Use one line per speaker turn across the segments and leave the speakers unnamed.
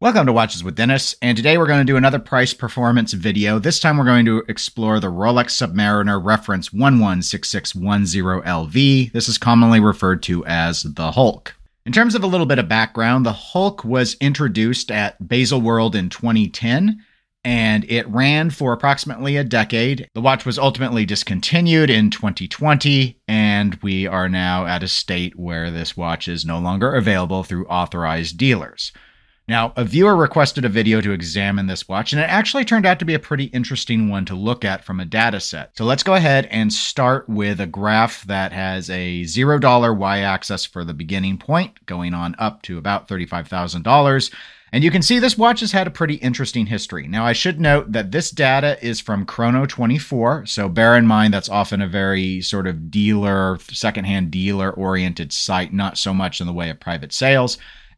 Welcome to Watches with Dennis, and today we're going to do another price performance video. This time we're going to explore the Rolex Submariner reference 116610LV. This is commonly referred to as the Hulk. In terms of a little bit of background, the Hulk was introduced at Baselworld in 2010, and it ran for approximately a decade. The watch was ultimately discontinued in 2020, and we are now at a state where this watch is no longer available through authorized dealers. Now, a viewer requested a video to examine this watch, and it actually turned out to be a pretty interesting one to look at from a data set. So let's go ahead and start with a graph that has a $0 y-axis for the beginning point, going on up to about $35,000. And you can see this watch has had a pretty interesting history. Now, I should note that this data is from Chrono24, so bear in mind that's often a very sort of secondhand dealer-oriented site, not so much in the way of private sales.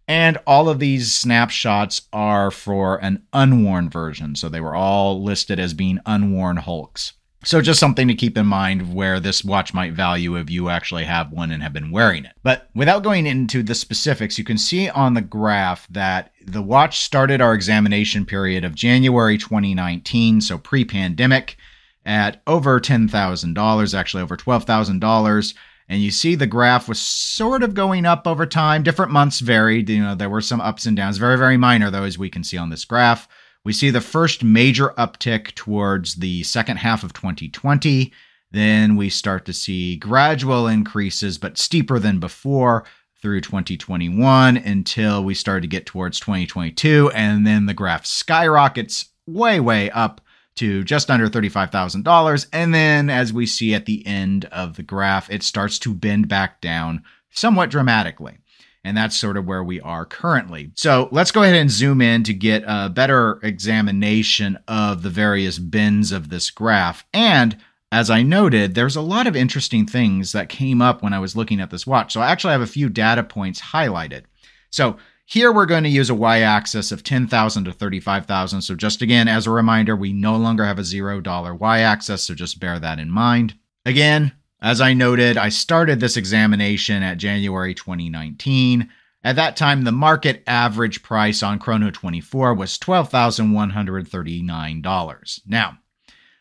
And all of these snapshots are for an unworn version. So they were all listed as being unworn Hulks. So just something to keep in mind where this watch might value if you actually have one and have been wearing it. But without going into the specifics, you can see on the graph that the watch started our examination period of January 2019, so pre-pandemic, at over $10,000, actually over $12,000. And you see the graph was sort of going up over time. Different months varied. There were some ups and downs. Very, very minor, though, as we can see on this graph. We see the first major uptick towards the second half of 2020. Then we start to see gradual increases, but steeper than before through 2021 until we start to get towards 2022. And then the graph skyrockets way, way up to just under $35,000. And then as we see at the end of the graph, it starts to bend back down somewhat dramatically. And that's sort of where we are currently. So let's go ahead and zoom in to get a better examination of the various bends of this graph. And as I noted, there's a lot of interesting things that came up when I was looking at this watch. So I actually have a few data points highlighted. So here we're going to use a y-axis of 10,000 to 35,000. So just again, as a reminder, we no longer have a $0 y-axis, so just bear that in mind. Again, as I noted, I started this examination at January 2019. At that time, the market average price on Chrono24 was $12,139. Now,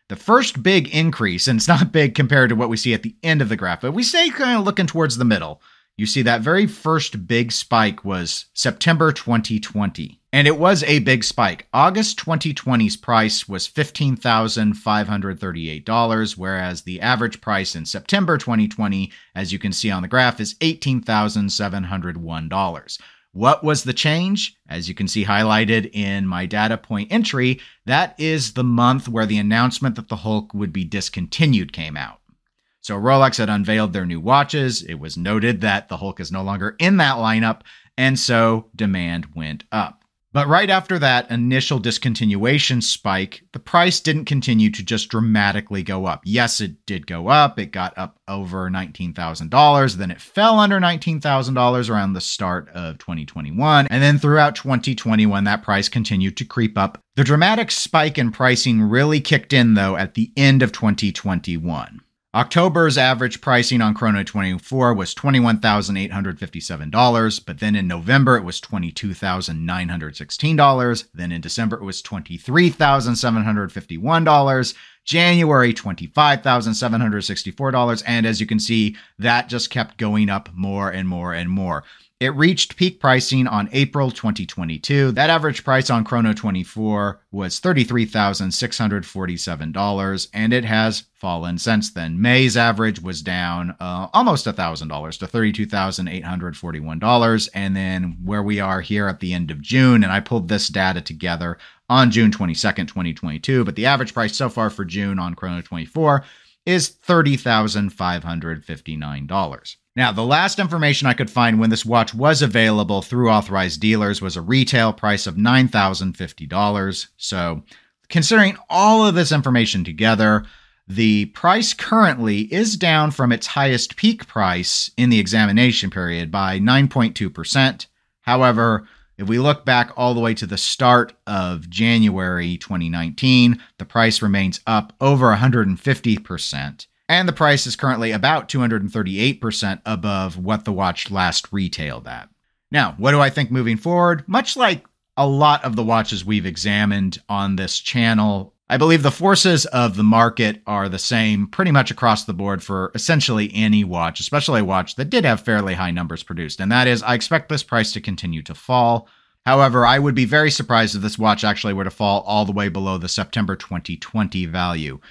the first big increase, and it's not big compared to what we see at the end of the graph, but we stay kind of looking towards the middle. You see that very first big spike was September 2020, and it was a big spike. August 2020's price was $15,538, whereas the average price in September 2020, as you can see on the graph, is $18,701. What was the change? As you can see highlighted in my data point entry, that is the month where the announcement that the Hulk would be discontinued came out. So Rolex had unveiled their new watches. It was noted that the Hulk is no longer in that lineup, and so demand went up. But right after that initial discontinuation spike, the price didn't continue to just dramatically go up. Yes, it did go up. It got up over $19,000. Then it fell under $19,000 around the start of 2021. And then throughout 2021, that price continued to creep up. The dramatic spike in pricing really kicked in, though, at the end of 2021. October's average pricing on Chrono24 was $21,857, but then in November it was $22,916, then in December it was $23,751, January $25,764, and as you can see, that just kept going up more and more and more. It reached peak pricing on April 2022. That average price on Chrono24 was $33,647, and it has fallen since then. May's average was down almost $1,000 to $32,841, and then where we are here at the end of June, and I pulled this data together on June 22nd, 2022, but the average price so far for June on Chrono24 is $30,559. Now, the last information I could find when this watch was available through authorized dealers was a retail price of $9,050. So, considering all of this information together, the price currently is down from its highest peak price in the examination period by 9.2%. However, if we look back all the way to the start of January 2019, the price remains up over 150%. And the price is currently about 238% above what the watch last retailed at. Now, what do I think moving forward? Much like a lot of the watches we've examined on this channel. I believe the forces of the market are the same pretty much across the board for essentially any watch, especially a watch that did have fairly high numbers produced. And that is, I expect this price to continue to fall. However, I would be very surprised if this watch actually were to fall all the way below the September 2020 value.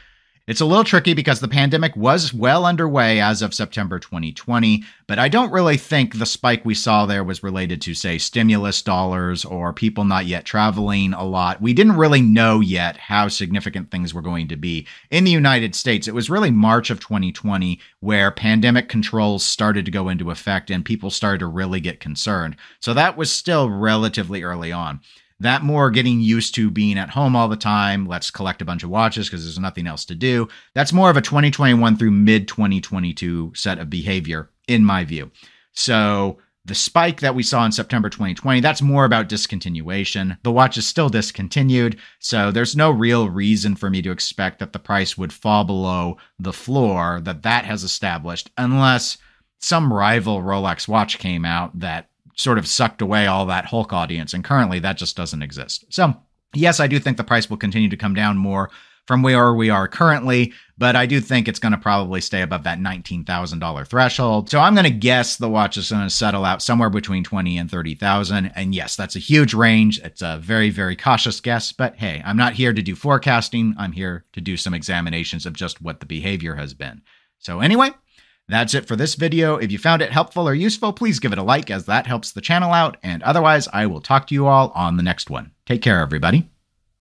It's a little tricky because the pandemic was well underway as of September 2020, but I don't really think the spike we saw there was related to, say, stimulus dollars or people not yet traveling a lot. We didn't really know yet how significant things were going to be. In the United States, it was really March of 2020 where pandemic controls started to go into effect and people started to really get concerned. So that was still relatively early on. That more getting used to being at home all the time, let's collect a bunch of watches because there's nothing else to do. That's more of a 2021 through mid-2022 set of behavior, in my view. So the spike that we saw in September 2020, that's more about discontinuation. The watch is still discontinued, so there's no real reason for me to expect that the price would fall below the floor that has established, unless some rival Rolex watch came out that sort of sucked away all that Hulk audience, and currently that just doesn't exist. So yes, I do think the price will continue to come down more from where we are currently, but I do think it's going to probably stay above that $19,000 threshold. So I'm going to guess the watch is going to settle out somewhere between $20,000 and $30,000. And yes, that's a huge range. It's a very, very cautious guess, but hey, I'm not here to do forecasting. I'm here to do some examinations of just what the behavior has been. So anyway, that's it for this video. If you found it helpful or useful, please give it a like, as that helps the channel out. And otherwise, I will talk to you all on the next one. Take care, everybody.